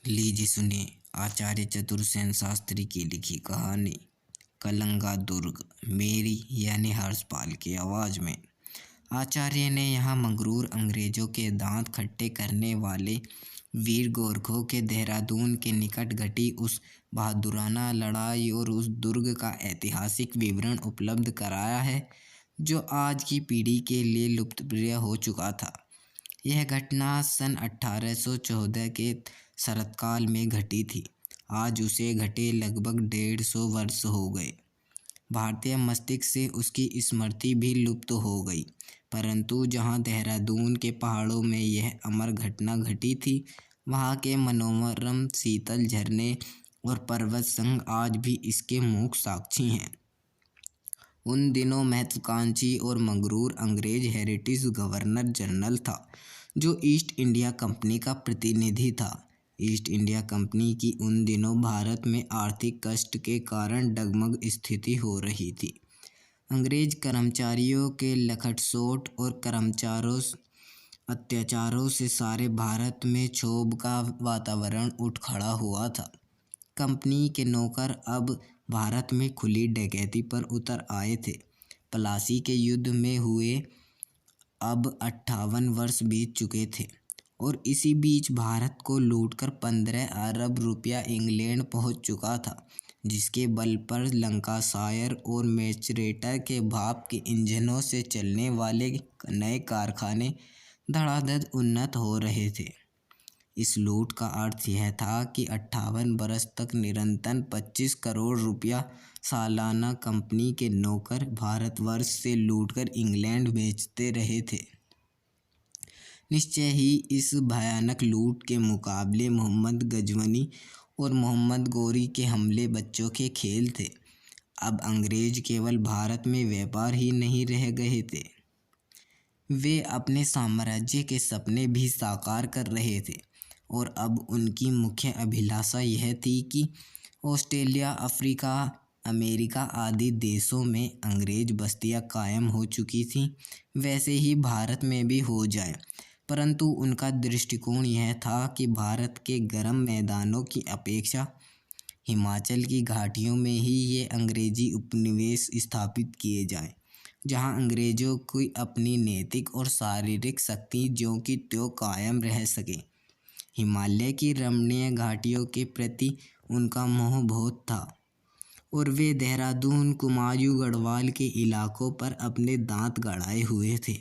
लीजिए सुनिए आचार्य चतुरसेन शास्त्री की लिखी कहानी कलंगा दुर्ग, मेरी यानी हर्षपाल की आवाज़ में। आचार्य ने यहाँ मगरूर अंग्रेजों के दांत खट्टे करने वाले वीर गोरखों के देहरादून के निकट घटी उस बहादुराना लड़ाई और उस दुर्ग का ऐतिहासिक विवरण उपलब्ध कराया है जो आज की पीढ़ी के लिए लुप्तप्राय हो चुका था। यह घटना सन 1814 के शरतकाल में घटी थी। आज उसे घटे लगभग 150 वर्ष हो गए। भारतीय मस्तिष्क से उसकी स्मृति भी लुप्त हो गई, परंतु जहाँ देहरादून के पहाड़ों में यह अमर घटना घटी थी, वहाँ के मनोरम शीतल झरने और पर्वत संग आज भी इसके मूक साक्षी हैं। उन दिनों महत्वाकांक्षी और मगरूर अंग्रेज हेरिटेज गवर्नर जनरल था, जो ईस्ट इंडिया कंपनी का प्रतिनिधि था। ईस्ट इंडिया कंपनी की उन दिनों भारत में आर्थिक कष्ट के कारण डगमग स्थिति हो रही थी। अंग्रेज कर्मचारियों के लखटसोट और कर्मचारों अत्याचारों से सारे भारत में क्षोभ का वातावरण उठ खड़ा हुआ था। कंपनी के नौकर अब भारत में खुली डकैती पर उतर आए थे। प्लासी के युद्ध में हुए अब 58 वर्ष बीत चुके थे और इसी बीच भारत को लूटकर 15 अरब रुपया इंग्लैंड पहुंच चुका था, जिसके बल पर लंकाशायर और मैचरेटर के भाप के इंजनों से चलने वाले नए कारखाने धड़ाधड़ उन्नत हो रहे थे। इस लूट का अर्थ यह था कि 58 बरस तक निरंतर 25 करोड़ रुपया सालाना कंपनी के नौकर भारतवर्ष से लूटकर इंग्लैंड बेचते रहे थे। निश्चय ही इस भयानक लूट के मुकाबले मोहम्मद गजनवी और मोहम्मद गौरी के हमले बच्चों के खेल थे। अब अंग्रेज केवल भारत में व्यापार ही नहीं रह गए थे, वे अपने साम्राज्य के सपने भी साकार कर रहे थे। और अब उनकी मुख्य अभिलाषा यह थी कि ऑस्ट्रेलिया, अफ्रीका, अमेरिका आदि देशों में अंग्रेज बस्तियां कायम हो चुकी थीं, वैसे ही भारत में भी हो जाए। परंतु उनका दृष्टिकोण यह था कि भारत के गर्म मैदानों की अपेक्षा हिमाचल की घाटियों में ही ये अंग्रेजी उपनिवेश स्थापित किए जाएं, जहां अंग्रेजों की अपनी नैतिक और शारीरिक शक्ति ज्यों की त्यों कायम रह सके। हिमालय की रमणीय घाटियों के प्रति उनका मोह बहुत था और वे देहरादून, कुमायूं, गढ़वाल के इलाकों पर अपने दांत गड़ाए हुए थे।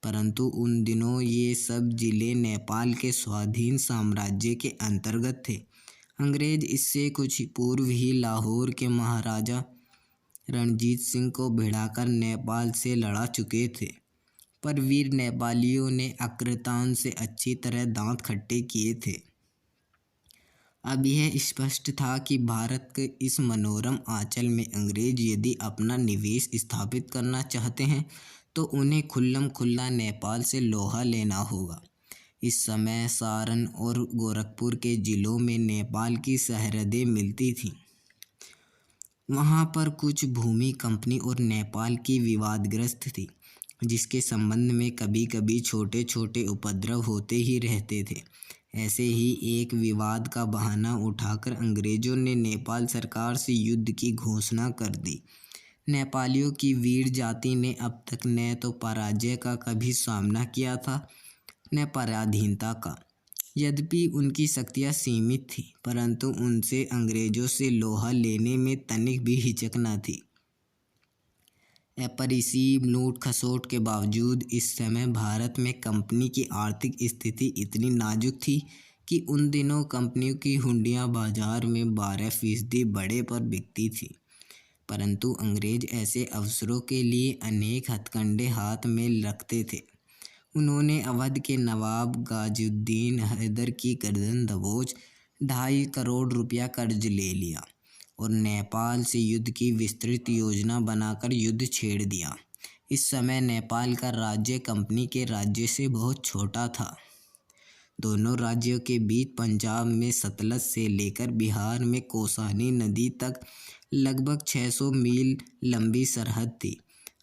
परंतु उन दिनों ये सब जिले नेपाल के स्वाधीन साम्राज्य के अंतर्गत थे। अंग्रेज इससे कुछ पूर्व ही लाहौर के महाराजा रणजीत सिंह को भिड़ाकर नेपाल से लड़ा चुके थे, पर वीर नेपालियों ने आक्रतान से अच्छी तरह दांत खट्टे किए थे। अब यह स्पष्ट था कि भारत के इस मनोरम आंचल में अंग्रेज यदि अपना निवेश स्थापित करना चाहते हैं तो उन्हें खुल्लम खुल्ला नेपाल से लोहा लेना होगा। इस समय सारण और गोरखपुर के जिलों में नेपाल की सरहदें मिलती थीं। वहाँ पर कुछ भूमि कंपनी और नेपाल की विवादग्रस्त थी, जिसके संबंध में कभी कभी छोटे छोटे उपद्रव होते ही रहते थे। ऐसे ही एक विवाद का बहाना उठाकर अंग्रेजों ने नेपाल सरकार से युद्ध की घोषणा कर दी। नेपालियों की वीर जाति ने अब तक न तो पराजय का कभी सामना किया था, न पराधीनता का। यद्यपि उनकी शक्तियाँ सीमित थी, परंतु उनसे अंग्रेजों से लोहा लेने में तनिक भी हिचक न थी। अपरिसीम लूट खसोट के बावजूद इस समय भारत में कंपनी की आर्थिक स्थिति इतनी नाजुक थी कि उन दिनों कंपनियों की हुंडियां बाजार में 12% बढ़े पर बिकती थी। परंतु अंग्रेज ऐसे अवसरों के लिए अनेक हथकंडे हाथ में रखते थे। उन्होंने अवध के नवाब गाजुद्दीन हैदर की गर्दन दबोच 2.5 करोड़ रुपया कर्ज ले लिया और नेपाल से युद्ध की विस्तृत योजना बनाकर युद्ध छेड़ दिया। इस समय नेपाल का राज्य कंपनी के राज्य से बहुत छोटा था। दोनों राज्यों के बीच पंजाब में सतलज से लेकर बिहार में कोसानी नदी तक लगभग 600 मील लंबी सरहद थी।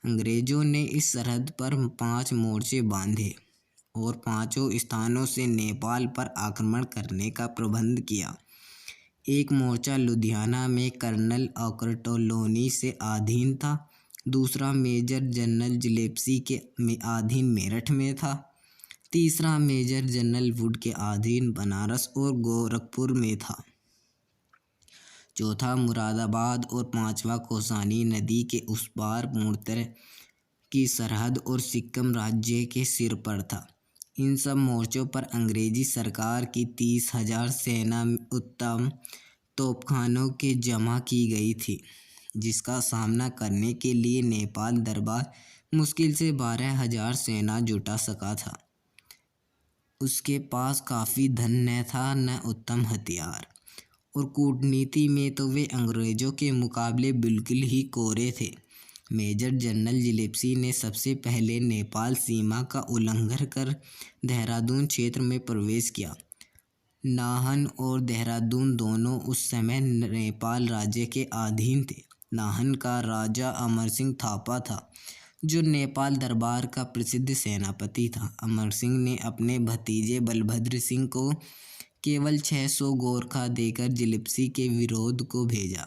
अंग्रेजों ने इस सरहद पर 5 मोर्चे बांधे और पांचों स्थानों से नेपाल पर आक्रमण करने का प्रबंध किया। एक मोर्चा लुधियाना में कर्नल ऑकर्टोलोनी से अधीन था, दूसरा मेजर जनरल जिलेप्सी के अधीन मेरठ में था, तीसरा मेजर जनरल वुड के अधीन बनारस और गोरखपुर में था, चौथा मुरादाबाद और पांचवा कौसानी नदी के उस पार पूर्णतः की सरहद और सिक्किम राज्य के सिर पर था। इन सब मोर्चों पर अंग्रेजी सरकार की 30,000 सेना उत्तम तोपखानों के जमा की गई थी, जिसका सामना करने के लिए नेपाल दरबार मुश्किल से 12,000 सेना जुटा सका था। उसके पास काफ़ी धन न था, न उत्तम हथियार, और कूटनीति में तो वे अंग्रेज़ों के मुकाबले बिल्कुल ही कोरे थे। मेजर जनरल जिलेप्सी ने सबसे पहले नेपाल सीमा का उल्लंघन कर देहरादून क्षेत्र में प्रवेश किया। नाहन और देहरादून दोनों उस समय नेपाल राज्य के अधीन थे। नाहन का राजा अमर सिंह थापा था, जो नेपाल दरबार का प्रसिद्ध सेनापति था। अमर सिंह ने अपने भतीजे बलभद्र सिंह को केवल 600 गोरखा देकर जिलेप्सी के विरोध को भेजा।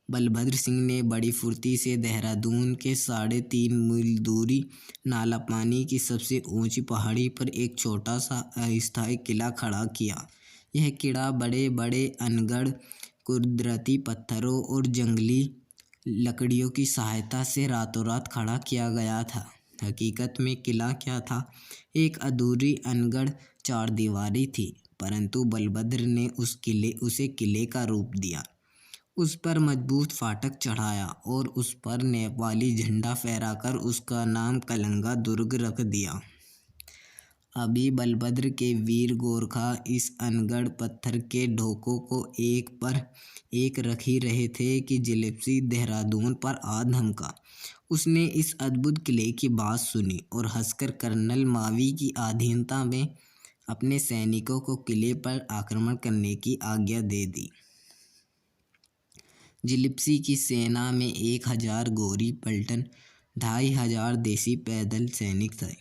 बलभद्र सिंह ने बड़ी फुर्ती से देहरादून के 3.5 मील दूरी नाला पानी की सबसे ऊंची पहाड़ी पर एक छोटा सा अस्थायी किला खड़ा किया। यह किला बड़े बड़े अनगढ़ कुदरती पत्थरों और जंगली लकड़ियों की सहायता से रातों रात खड़ा किया गया था। हकीकत में किला क्या था? एक अधूरी अनगढ़ चारदीवारी थी, परंतु बलभद्र ने उसे किले का रूप दिया। उस पर मजबूत फाटक चढ़ाया और उस पर नेपाली झंडा फहराकर उसका नाम कलंगा दुर्ग रख दिया। अभी बलभद्र के वीर गोरखा इस अनगढ़ पत्थर के ढोकों को एक पर एक रख ही रहे थे कि जिलेप्सी देहरादून पर आ धमका। उसने इस अद्भुत किले की बात सुनी और हंसकर कर्नल मावी की अधीनता में अपने सैनिकों को किले पर आक्रमण करने की आज्ञा दे दी। जिलेप्सी की सेना में 1,000 गोरी पलटन, 2,500 देसी पैदल सैनिक थे,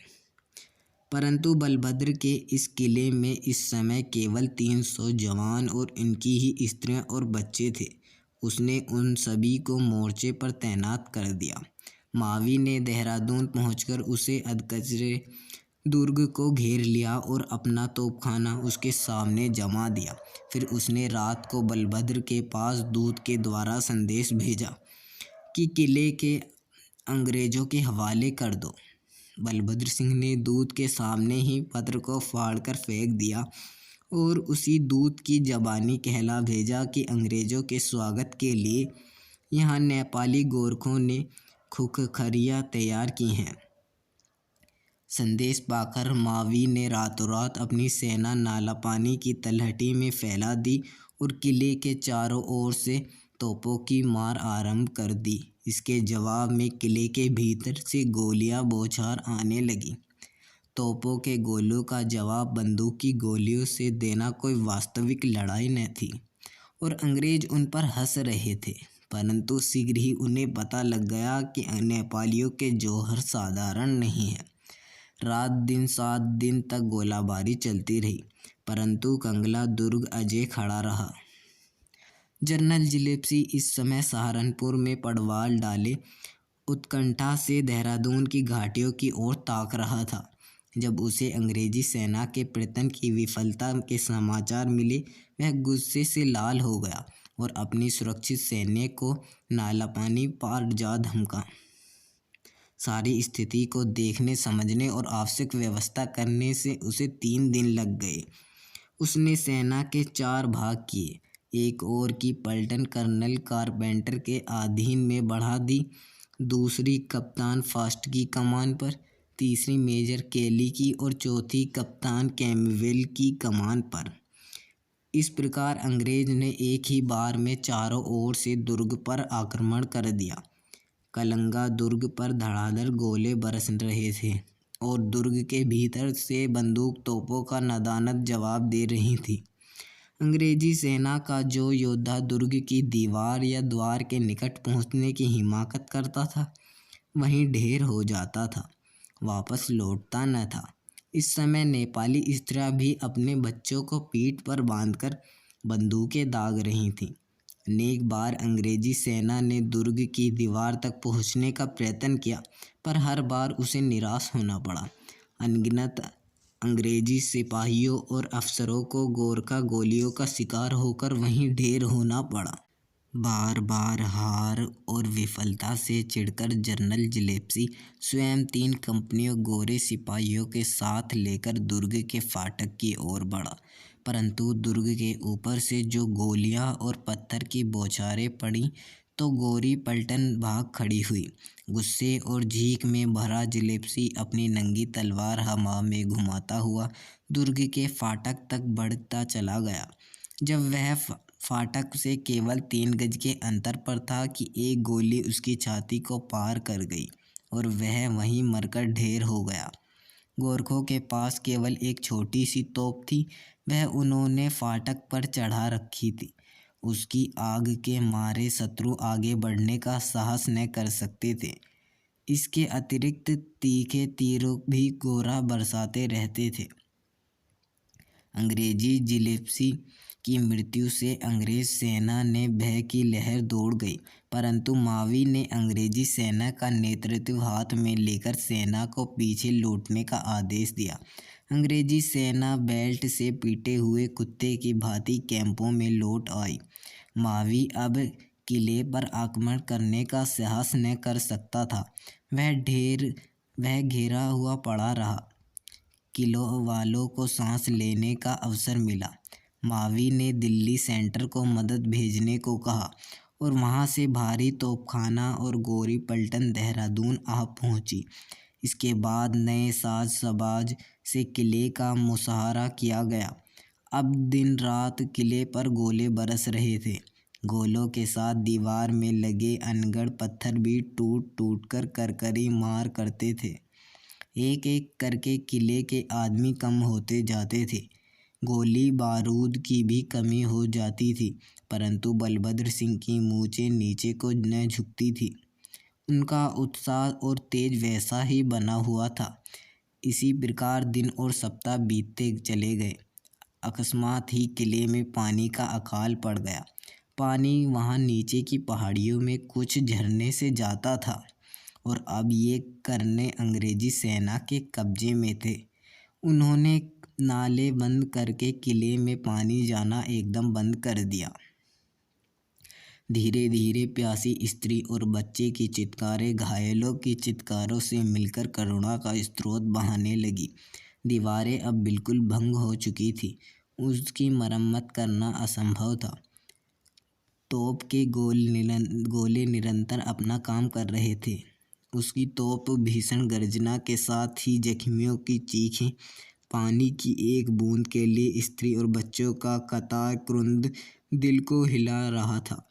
परंतु बलभद्र के इस किले में इस समय केवल 300 जवान और इनकी ही स्त्रियां और बच्चे थे। उसने उन सभी को मोर्चे पर तैनात कर दिया। मावी ने देहरादून पहुंचकर उसे अधकचरे दुर्ग को घेर लिया और अपना तोपखाना उसके सामने जमा दिया। फिर उसने रात को बलभद्र के पास दूत के द्वारा संदेश भेजा कि किले के अंग्रेज़ों के हवाले कर दो। बलभद्र सिंह ने दूत के सामने ही पत्र को फाड़कर फेंक दिया और उसी दूत की ज़बानी कहला भेजा कि अंग्रेज़ों के स्वागत के लिए यहाँ नेपाली गोरखों ने खुखखरियाँ तैयार की हैं। संदेश पाकर मावी ने रातों रात अपनी सेना नाला पानी की तलहटी में फैला दी और किले के चारों ओर से तोपों की मार आरंभ कर दी। इसके जवाब में किले के भीतर से गोलियां बौछार आने लगी। तोपों के गोलों का जवाब बंदूक की गोलियों से देना कोई वास्तविक लड़ाई न थी और अंग्रेज उन पर हंस रहे थे, परंतु शीघ्र ही उन्हें पता लग गया कि नेपालियों के जौहर साधारण नहीं है। रात दिन 7 दिन तक गोलाबारी चलती रही, परंतु कंगला दुर्ग अजय खड़ा रहा। जनरल जिलेप्सी इस समय सहारनपुर में पड़वाल डाले उत्कंठा से देहरादून की घाटियों की ओर ताक रहा था। जब उसे अंग्रेजी सेना के प्रयत्न की विफलता के समाचार मिले, वह गुस्से से लाल हो गया और अपनी सुरक्षित सैन्य को नाला पानी पार जा धमका। सारी स्थिति को देखने, समझने और आवश्यक व्यवस्था करने से उसे 3 दिन लग गए। उसने सेना के 4 भाग किए। एक ओर की पलटन कर्नल कारपेंटर के अधीन में बढ़ा दी, दूसरी कप्तान फास्ट की कमान पर, तीसरी मेजर केली की और चौथी कप्तान कैम्पबेल की कमान पर। इस प्रकार अंग्रेज ने एक ही बार में चारों ओर से दुर्ग पर आक्रमण कर दिया। कलंगा दुर्ग पर धड़ाधड़ गोले बरस रहे थे और दुर्ग के भीतर से बंदूक तोपों का नदानद जवाब दे रही थी। अंग्रेजी सेना का जो योद्धा दुर्ग की दीवार या द्वार के निकट पहुंचने की हिम्मत करता था, वहीं ढेर हो जाता था वापस लौटता न था। इस समय नेपाली स्त्रियां भी अपने बच्चों को पीठ पर बांधकर बंदूकें दाग रही थीं। अनेक बार अंग्रेजी सेना ने दुर्ग की दीवार तक पहुंचने का प्रयत्न किया, पर हर बार उसे निराश होना पड़ा। अनगिनत अंग्रेजी सिपाहियों और अफसरों को गोरखा गोलियों का शिकार होकर वहीं ढेर होना पड़ा। बार बार हार और विफलता से चिढ़कर जनरल जिलेप्सी स्वयं 3 कंपनियों गोरे सिपाहियों के साथ लेकर दुर्ग के फाटक की ओर बढ़ा, परंतु दुर्ग के ऊपर से जो गोलियां और पत्थर की बौछारें पड़ी तो गोरी पलटन भाग खड़ी हुई। गुस्से और झीक में भरा जिलेप्सी अपनी नंगी तलवार हवा में घुमाता हुआ दुर्ग के फाटक तक बढ़ता चला गया। जब वह फाटक से केवल 3 गज के अंतर पर था कि एक गोली उसकी छाती को पार कर गई और वह वहीं मरकर ढेर हो गया। गोरखों के पास केवल एक छोटी सी तोप थी, वह उन्होंने फाटक पर चढ़ा रखी थी। उसकी आग के मारे शत्रु आगे बढ़ने का साहस न कर सकते थे। इसके अतिरिक्त तीखे तीरों भी गोरा बरसाते रहते थे। अंग्रेजी जिलेप्सी की मृत्यु से अंग्रेज सेना ने भय की लहर दौड़ गई, परंतु मावी ने अंग्रेजी सेना का नेतृत्व हाथ में लेकर सेना को पीछे लौटने का आदेश दिया। अंग्रेजी सेना बेल्ट से पीटे हुए कुत्ते की भांति कैंपों में लौट आई। मावी अब किले पर आक्रमण करने का साहस न कर सकता था। वह घेरा हुआ पड़ा रहा। किलों वालों को सांस लेने का अवसर मिला। मावी ने दिल्ली सेंटर को मदद भेजने को कहा और वहां से भारी तोपखाना और गोरी पलटन देहरादून आ पहुंची। इसके बाद नए साज सबाज से किले का मुसहारा किया गया। अब दिन रात किले पर गोले बरस रहे थे। गोलों के साथ दीवार में लगे अनगढ़ पत्थर भी टूट टूट कर करकरी मार करते थे। एक एक करके किले के आदमी कम होते जाते थे। गोली बारूद की भी कमी हो जाती थी, परंतु बलभद्र सिंह की मूंछें नीचे को न झुकती थी। उनका उत्साह और तेज वैसा ही बना हुआ था। इसी प्रकार दिन और सप्ताह बीतते चले गए। अकस्मात ही किले में पानी का अकाल पड़ गया। पानी वहाँ नीचे की पहाड़ियों में कुछ झरने से जाता था और अब ये करने अंग्रेजी सेना के कब्जे में थे। उन्होंने नाले बंद करके किले में पानी जाना एकदम बंद कर दिया। धीरे धीरे प्यासी स्त्री और बच्चे की चित्कारें घायलों की चित्कारों से मिलकर करुणा का स्रोत बहाने लगी। दीवारें अब बिल्कुल भंग हो चुकी थी। उसकी मरम्मत करना असंभव था। तोप के गोले निरंतर अपना काम कर रहे थे। उसकी तोप भीषण गर्जना के साथ ही जख्मियों की चीखें, पानी की एक बूंद के लिए स्त्री और बच्चों का कतार क्रुंद दिल को हिला रहा था।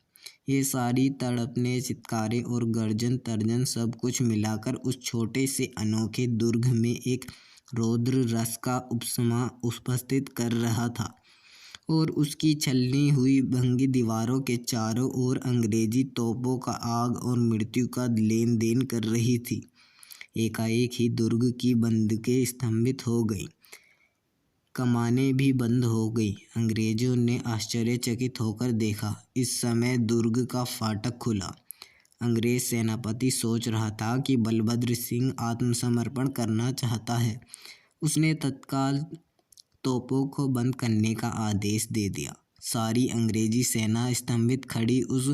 ये सारी तड़पने, चित्कारें और गर्जन तर्जन सब कुछ मिलाकर उस छोटे से अनोखे दुर्ग में एक रौद्र रस का उपसमा उपस्थित कर रहा था और उसकी छलनी हुई भंगी दीवारों के चारों ओर अंग्रेजी तोपों का आग और मृत्यु का लेन देन कर रही थी। एकाएक ही दुर्ग की बंदूकें स्तंभित हो गईं। कमानें भी बंद हो गई। अंग्रेजों ने आश्चर्यचकित होकर देखा। इस समय दुर्ग का फाटक खुला। अंग्रेज सेनापति सोच रहा था कि बलभद्र सिंह आत्मसमर्पण करना चाहता है। उसने तत्काल तोपों को बंद करने का आदेश दे दिया। सारी अंग्रेजी सेना स्तंभित खड़ी उस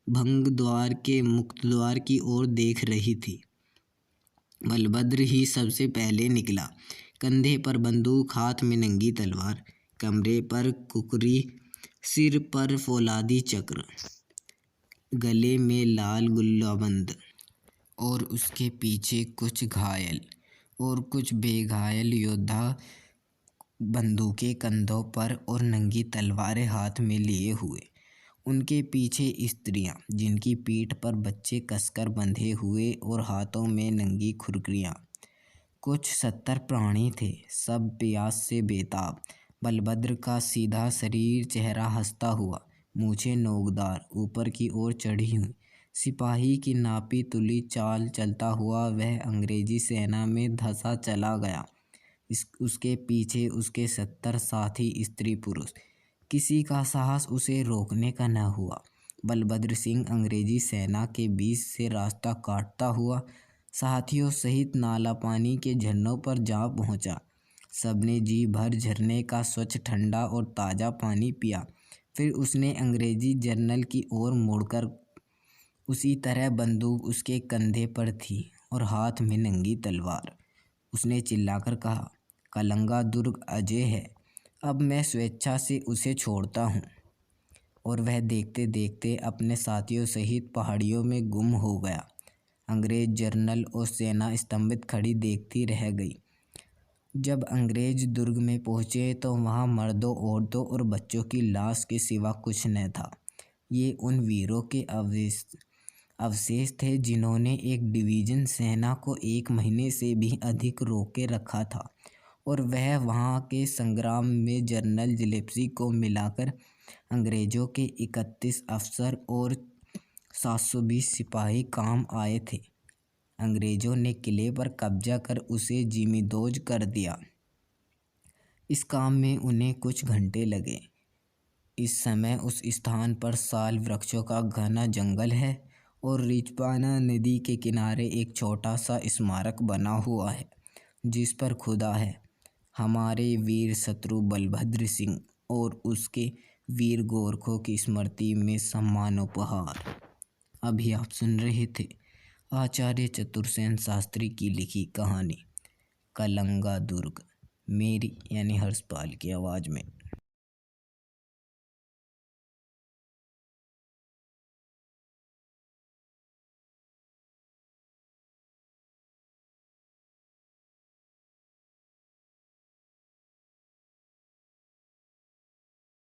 भंग द्वार के मुक्त द्वार की ओर देख रही थी। बलभद्र ही सबसे पहले निकला। कंधे पर बंदूक, हाथ में नंगी तलवार, कमरे पर कुकरी, सिर पर फौलादी चक्र, गले में लाल गुल्लाबंद और उसके पीछे कुछ घायल और कुछ बेघायल योद्धा बंदूकें कंधों पर और नंगी तलवारें हाथ में लिए हुए। उनके पीछे स्त्रियां, जिनकी पीठ पर बच्चे कसकर बंधे हुए और हाथों में नंगी खुरकियां। कुछ 70 प्राणी थे, सब प्यास से बेताब। बलभद्र का सीधा शरीर, चेहरा हंसता हुआ, मूछें नोकदार, ऊपर की ओर चढ़ी हुई, सिपाही की नापी तुली चाल चलता हुआ वह अंग्रेजी सेना में धंसा चला गया। उसके पीछे उसके 70 साथी स्त्री पुरुष। किसी का साहस उसे रोकने का न हुआ। बलभद्र सिंह अंग्रेजी सेना के बीच से रास्ता काटता हुआ साथियों सहित नाला पानी के झरनों पर जा पहुंचा। सबने जी भर झरने का स्वच्छ ठंडा और ताज़ा पानी पिया। फिर उसने अंग्रेजी जनरल की ओर मुड़कर, उसी तरह बंदूक उसके कंधे पर थी और हाथ में नंगी तलवार, उसने चिल्लाकर कहा, कलंगा दुर्ग अजय है, अब मैं स्वेच्छा से उसे छोड़ता हूँ। और वह देखते देखते अपने साथियों सहित पहाड़ियों में गुम हो गया। अंग्रेज जर्नल और सेना स्तंभित खड़ी देखती रह गई। जब अंग्रेज दुर्ग में पहुँचे तो वहाँ मर्दों, औरतों और बच्चों की लाश के सिवा कुछ न था। ये उन वीरों के अवशेष थे जिन्होंने एक डिवीज़न सेना को 1 महीने से भी अधिक रोके रखा था, और वह वहाँ के संग्राम में जनरल जिलेस्की को मिलाकर अंग्रेज़ों के 31 अफसर और 720 सिपाही काम आए थे। अंग्रेज़ों ने किले पर कब्जा कर उसे जिमीदोज कर दिया। इस काम में उन्हें कुछ घंटे लगे। इस समय उस स्थान पर साल वृक्षों का घना जंगल है और रिचपाना नदी के किनारे एक छोटा सा स्मारक बना हुआ है जिस पर खुदा है, हमारे वीर शत्रु बलभद्र सिंह और उसके वीर गोरखों की स्मृति में सम्मानोपहार। अभी आप सुन रहे थे आचार्य चतुरसेन शास्त्री की लिखी कहानी कलंगा दुर्ग, मेरी यानी हर्षपाल की आवाज़ में।